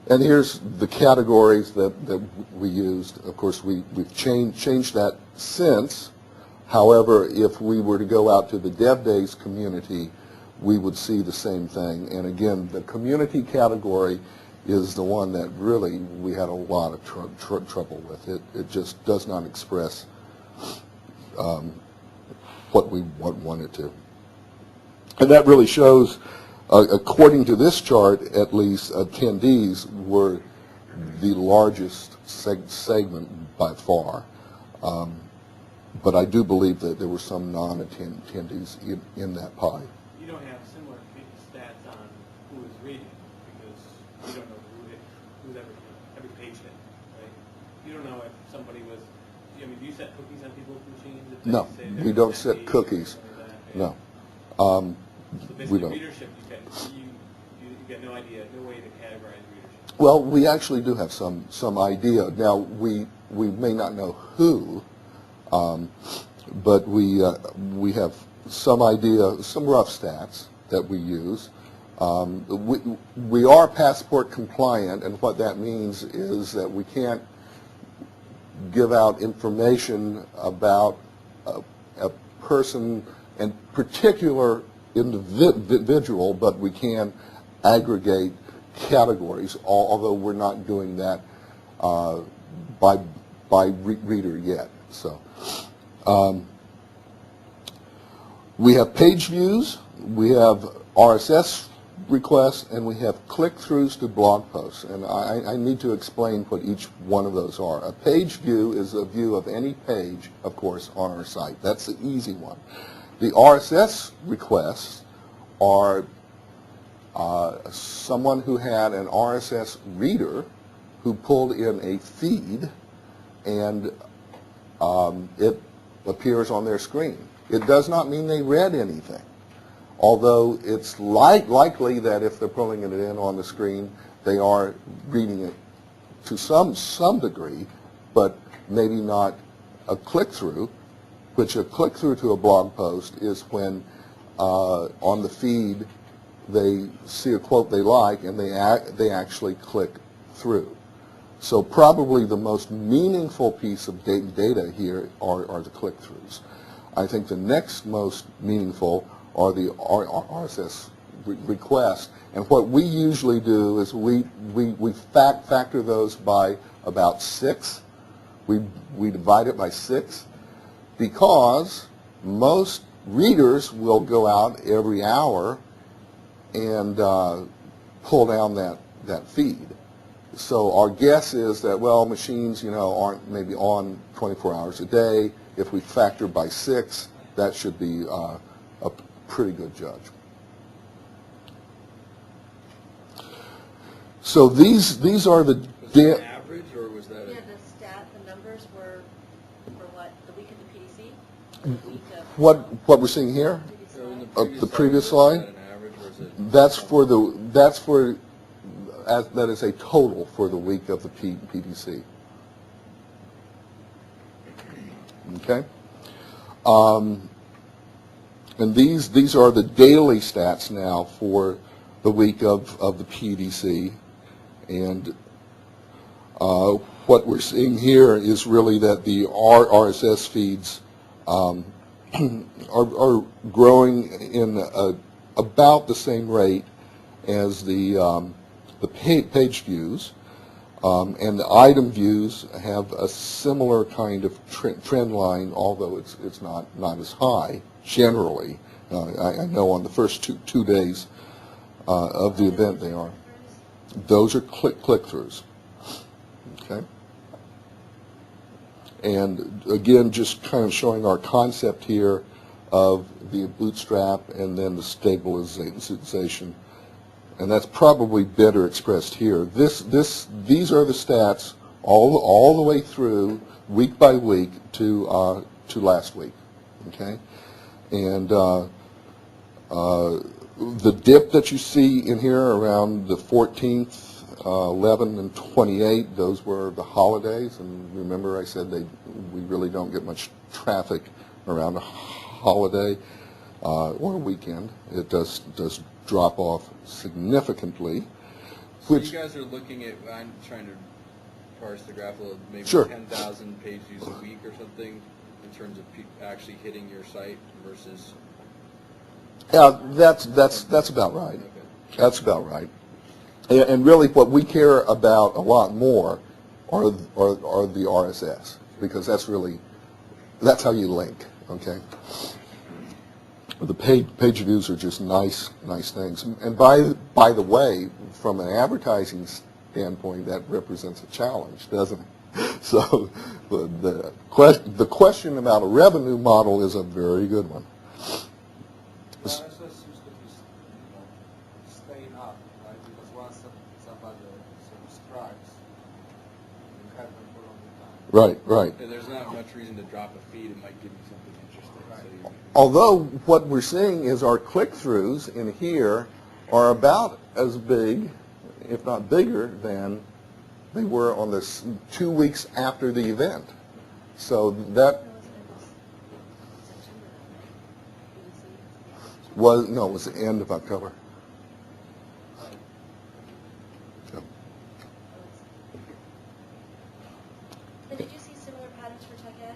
And here's the categories that we used. Of course, we've changed that since. However, if we were to go out to the Dev Days community, we would see the same thing. And again, the community category is the one that really we had a lot of trouble with. It just does not express what we wanted to. And that really shows, according to this chart, at least attendees were the largest segment by far. But I do believe that there were some non-attendees in that pie. You don't have similar stats on who is reading because you don't know who's every page hit, right? You don't know if somebody was. I mean, do you set cookies on people's machines? No, we don't set cookies. No. So basically, we don't. readership, you get no idea, no way to categorize readership. Well, we actually do have some idea. Now, we may not know who. but we have some idea, some rough stats that we use. We are passport compliant, and what that means is that we can't give out information about a person and particular individual, but we can aggregate categories, although we're not doing that by reader yet. So we have page views, we have RSS requests, and we have click-throughs to blog posts. And I need to explain what each one of those are. A page view is a view of any page, of course, on our site. That's the easy one. The RSS requests are someone who had an RSS reader who pulled in a feed, and it appears on their screen. It does not mean they read anything, although it's likely that if they're pulling it in on the screen, they are reading it to some degree, but maybe not a click-through, which a click-through to a blog post is when on the feed they see a quote they like and they actually click through. So probably the most meaningful piece of data here are the click-throughs. I think the next most meaningful are the RSS requests. And what we usually do is we factor those by about 6. We divide it by 6 because most readers will go out every hour and pull down that feed. So our guess is that, well, machines, aren't maybe on 24 hours a day. If we factor by 6, that should be a pretty good judge. So these are the Was that an average, or was that Yeah, the numbers were for what, the week of the PDC? The week of what we're seeing here? PDC? The previous slide? Was that an average, or is it? That is a total for the week of the PDC. Okay? And these are the daily stats now for the week of the PDC. And what we're seeing here is really that the RSS feeds are growing in about the same rate as the page views. And the item views have a similar kind of trend line, although it's not as high generally. I know on the first two days of the event they are. Those are click-throughs. Okay. And again, just kind of showing our concept here of the bootstrap and then the stabilization. And that's probably better expressed here. These are the stats all the way through, week by week, to last week. Okay, and the dip that you see in here around the 14th, 11 and 28, those were the holidays. And remember, I said we really don't get much traffic around a holiday or a weekend. It does drop off significantly. So you guys are looking at, I'm trying to parse the graph a little, maybe Sure. 10,000 page views a week or something in terms of actually hitting your site versus... Yeah, that's about right. Okay. That's about right. And really what we care about a lot more are the RSS, because that's how you link, okay? The page views are just nice things. And by the way, from an advertising standpoint, that represents a challenge, doesn't it? So the question about a revenue model is a very good one. The RSS seems to be staying up, right? Because once somebody subscribes, you have them for a long time. Right. And there's not much reason to drop a feed. It might give you something interesting. Right. So you, Although what we're seeing is our click-throughs in here are about as big, if not bigger, than they were on this 2 weeks after the event. So that, No, it was the end of October. So, And did you see similar patterns for Tech Ed?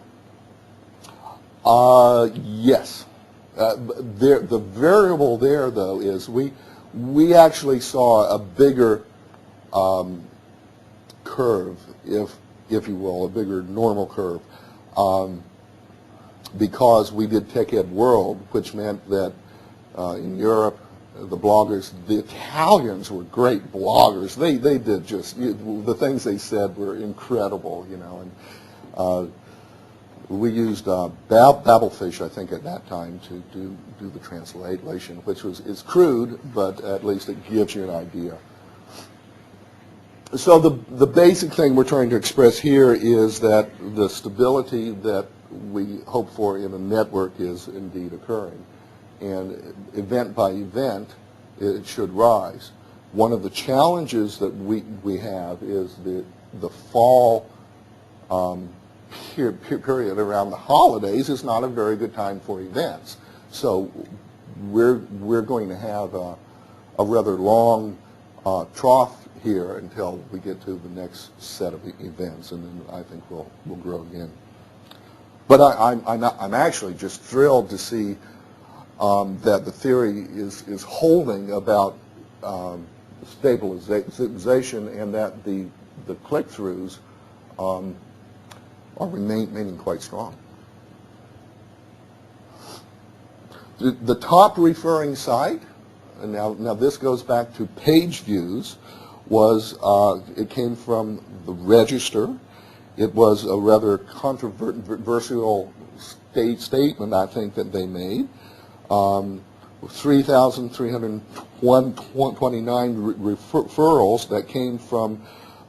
yes. The variable there, though, is we actually saw a bigger curve, if you will, a bigger normal curve, because we did Tech Ed World, which meant that in Europe, the bloggers, the Italians were great bloggers. They did just, the things they said were incredible, you know, and we used Babelfish, I think, at that time to do the translation, which is crude, but at least it gives you an idea. So the basic thing we're trying to express here is that the stability that we hope for in a network is indeed occurring. And event by event, it should rise. One of the challenges that we have is the fall period around the holidays is not a very good time for events. So we're going to have a rather long trough here until we get to the next set of events, and then I think we'll grow again. But I'm actually just thrilled to see that the theory is holding about stabilization, and that the click-throughs are remaining quite strong. The top referring site, and now this goes back to page views, it came from the Register. It was a rather controversial statement, I think, that they made. 3,329 referrals that came from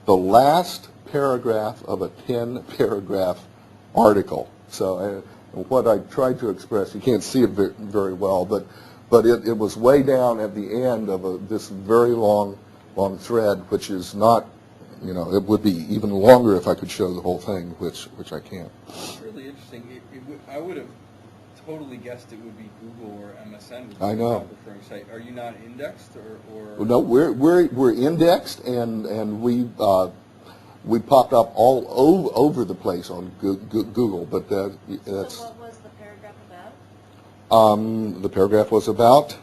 the last paragraph of a 10-paragraph article. So what I tried to express, you can't see it very well, but it was way down at the end of this very long thread, which is not, you know, it would be even longer if I could show the whole thing, which I can't. It's really interesting. I would have totally guessed it would be Google or MSN. I know. Referring site. Are you not indexed or? No, we're indexed, and we popped up all over the place on Google, but that's. So what was the paragraph about? The paragraph was about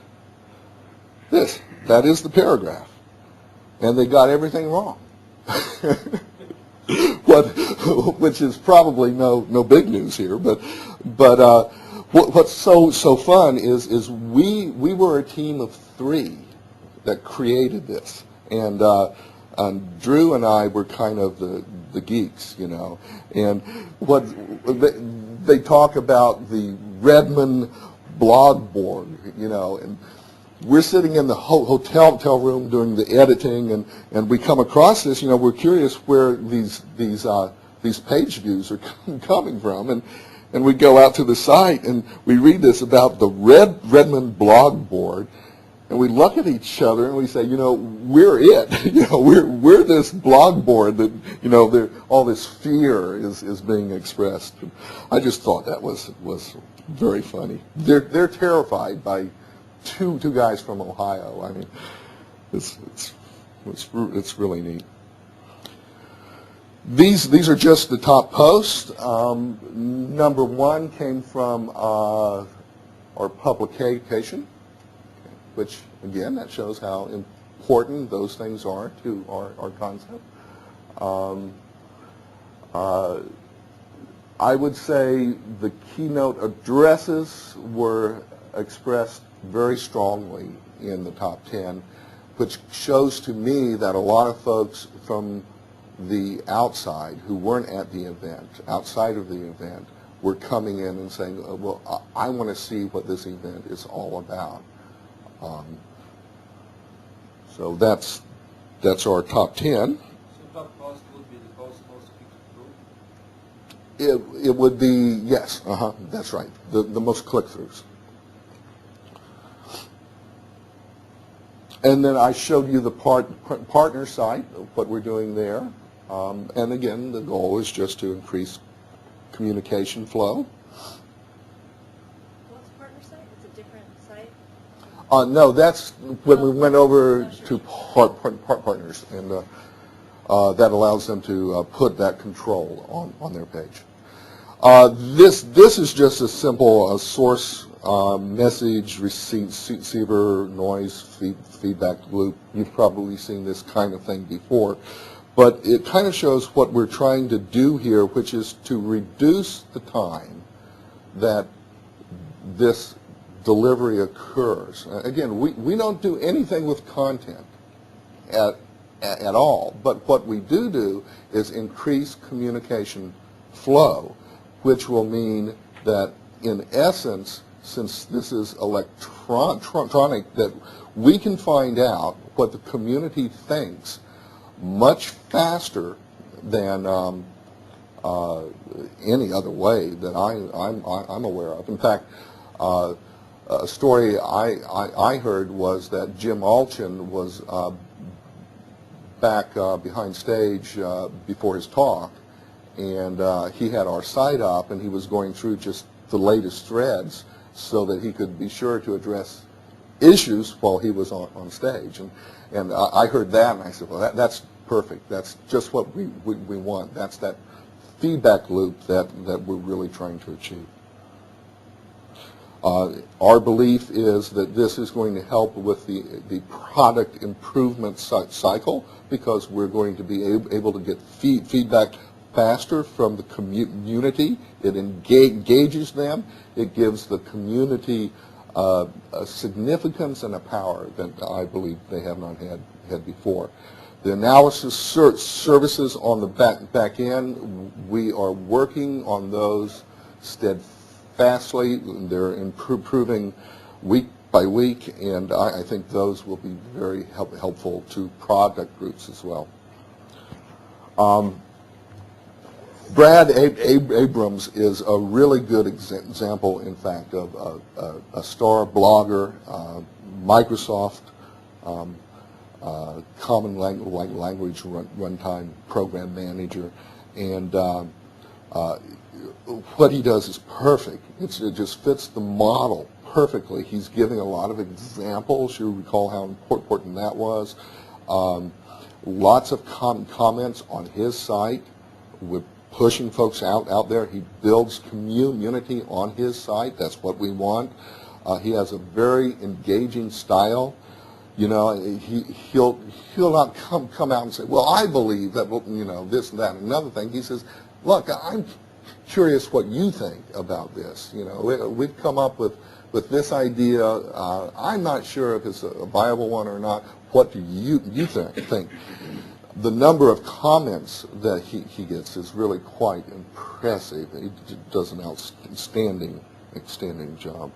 this. That is the paragraph, and they got everything wrong. Which is probably no big news here, but what's so fun is we were a team of 3 that created this, and Drew and I were kind of the geeks, you know, and what they talk about the Redmond blog board, you know, and we're sitting in the hotel room doing the editing, and we come across this. You know, we're curious where these page views are coming from, and we go out to the site and we read this about the Redmond blog board, and we look at each other and we say, you know, we're it. You know, we're this blog board that, you know, all this fear is being expressed. I just thought that was very funny. They're terrified by two guys from Ohio. I mean, it's really neat. These are just the top posts. Number 1 came from our publication, which again, that shows how important those things are to our concept. I would say the keynote addresses were expressed very strongly in the top 10, which shows to me that a lot of folks from the outside who weren't at the event, outside of the event, were coming in and saying, well, I want to see what this event is all about. So that's our top 10. So top post would be the most clicked through? It would be, yes, that's right, the most click-throughs. And then I showed you the partner site, what we're doing there. And again, the goal is just to increase communication flow. What's partner site? It's a different site? No, that's when we went over to partners, and that allows them to put that control on their page. This is just a simple source message receiver noise feedback loop. You've probably seen this kind of thing before, but it kind of shows what we're trying to do here, which is to reduce the time that this delivery occurs. Again, we don't do anything with content at all, but what we do is increase communication flow, which will mean that in essence, since this is electronic, that we can find out what the community thinks much faster than any other way that I'm aware of. In fact, a story I heard was that Jim Alchin was back behind stage before his talk, and he had our site up, and he was going through just the latest threads so that he could be sure to address issues while he was on stage. And I heard that, and I said, well, that's perfect. That's just what we want. That's that feedback loop that we're really trying to achieve. Our belief is that this is going to help with the product improvement cycle, because we're going to be able to get feedback faster from the community. It engages them. It gives the community a significance and a power that I believe they have not had before. The analysis services on the back end, we are working on those steadfastly. They're improving week by week, and I think those will be very helpful to product groups as well. Brad Abrams is a really good example, in fact, of a star blogger, Microsoft Common Language Runtime Program Manager, and what he does is perfect. It just fits the model perfectly. He's giving a lot of examples. You recall how important that was. Lots of comments on his site with pushing folks out there. He builds community on his site. That's what we want. He has a very engaging style. You know, he'll not come out and say, well, I believe that, you know, this and that and another thing. He says, look, I'm curious what you think about this. You know, we've come up with this idea. I'm not sure if it's a viable one or not. What do you think? The number of comments that he gets is really quite impressive. He does an outstanding job.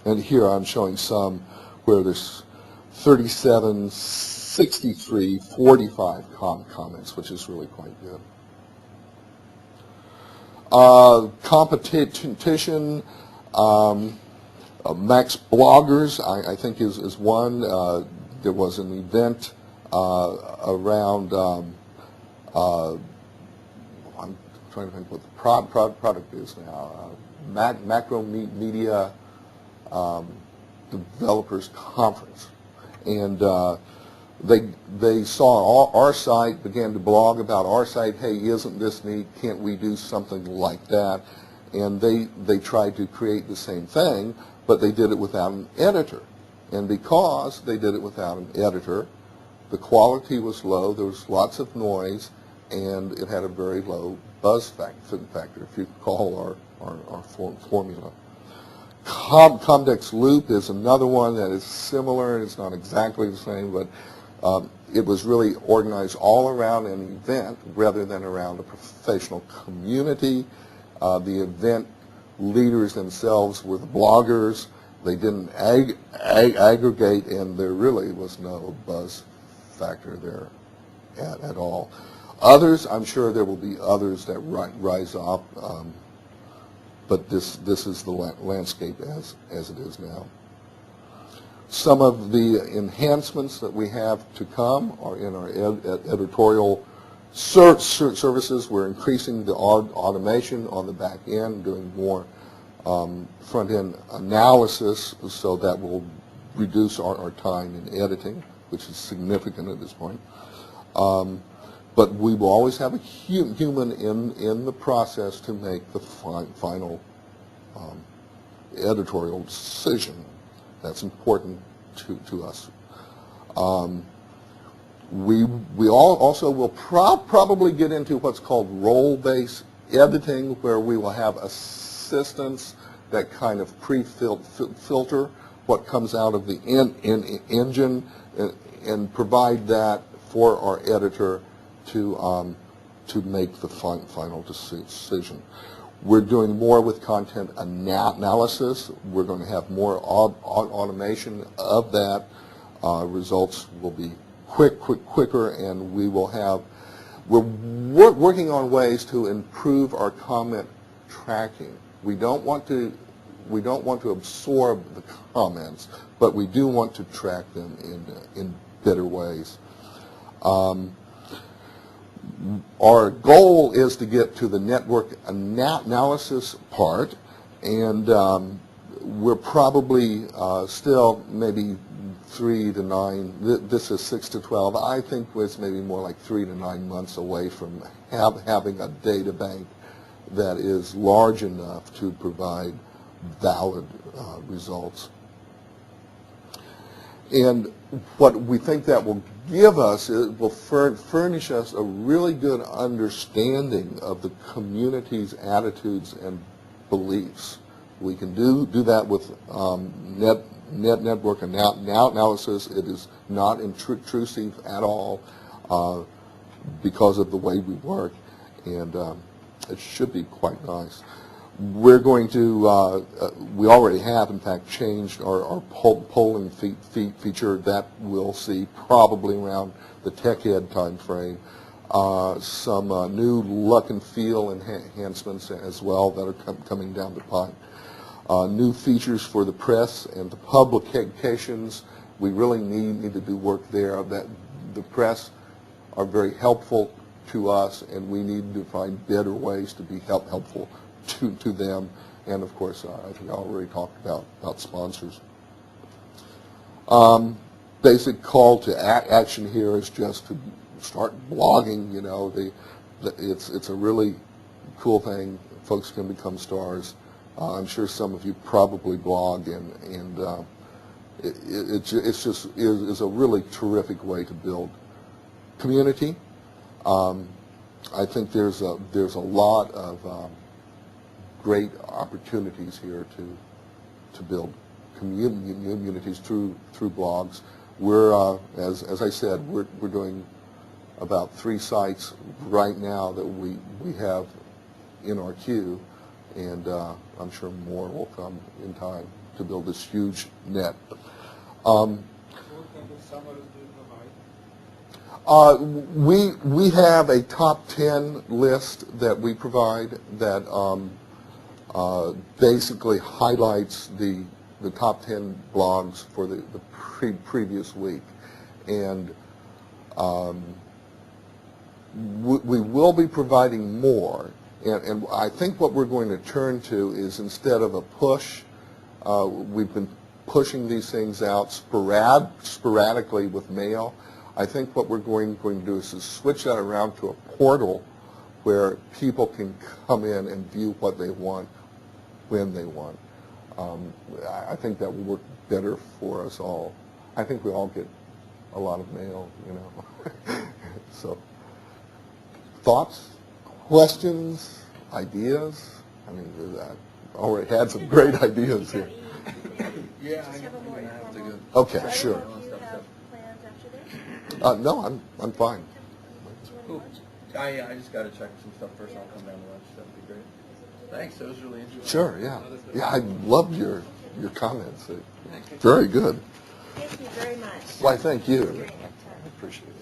And here I'm showing some where there's 37, 63, 45 comments, which is really quite good. Competition, Max Bloggers, I think is one. There was an event around, I'm trying to think what the product is now, Macro Media Developers Conference. And they saw our site, began to blog about our site. Hey, isn't this neat? Can't we do something like that? And they tried to create the same thing, but they did it without an editor. And because they did it without an editor, the quality was low, there was lots of noise, and it had a very low buzz factor, if you recall our formula. Comdex Loop is another one that is similar. It's not exactly the same, but it was really organized all around an event rather than around a professional community. The event leaders themselves were the bloggers. They didn't aggregate, and there really was no buzz factor there at all. Others, I'm sure there will be others that rise up, but this is the landscape as it is now. Some of the enhancements that we have to come are in our editorial services. We're increasing the automation on the back end, doing more front-end analysis, so that will reduce our time in editing, which is significant at this point. But we will always have a human in the process to make the final editorial decision. That's important to us. We also will probably get into what's called role-based editing, where we will have assistants that kind of pre-filter what comes out of the engine and provide that for our editor to make the final decision. We're doing more with content analysis. We're going to have more automation of that. Results will be quicker, and we're working on ways to improve our comment tracking. We don't want to absorb the comments, but we do want to track them in better ways. Our goal is to get to the network analysis part, and we're probably still maybe 3 to 9. This is 6 to 12. I think it's maybe more like 3 to 9 months away from having a data bank that is large enough to provide valid results. And what we think that will give us, it will furnish us a really good understanding of the community's attitudes and beliefs. We can do that with network analysis. It is not intrusive at all because of the way we work, and it should be quite nice. We're going to, we already have, in fact, changed our polling feature. That we'll see probably around the Tech Ed time frame. Some new look and feel enhancements as well that are coming down the pipe. New features for the press and the publications. We really need to do work there. That the press are very helpful to us, and we need to find better ways to be helpful to them. And of course, I think I already talked about sponsors. Basic call to action here is just to start blogging. You know, it's a really cool thing. Folks can become stars. I'm sure some of you probably blog, and it's just is a really terrific way to build community. I think there's a lot of great opportunities here to build communities through blogs. We're as I said, we're doing about 3 sites right now that we have in our queue, and I'm sure more will come in time to build this huge net. What kind of summaries do you provide? We have a top 10 list that we provide that basically highlights the top 10 blogs for the previous week, and we will be providing more. And I think what we're going to turn to is, instead of a push, we've been pushing these things out sporadically with mail. I think what we're going to do is to switch that around to a portal where people can come in and view what they want when they want. I think that will work better for us all. I think we all get a lot of mail, you know. So, thoughts? Questions, ideas? I mean, I already had some great ideas here. Yeah, Just have a more have to informal. go. Okay, I don't sure. know if you have plans after this. No, I'm fine. Do you Cool. want to lunch? I just got to check some stuff first. I'll come down to lunch. That'd be great. Thanks. That was really interesting. Sure, yeah. Yeah, I loved your comments. Very good. Thank you very much. Why, thank you. Great. I appreciate it.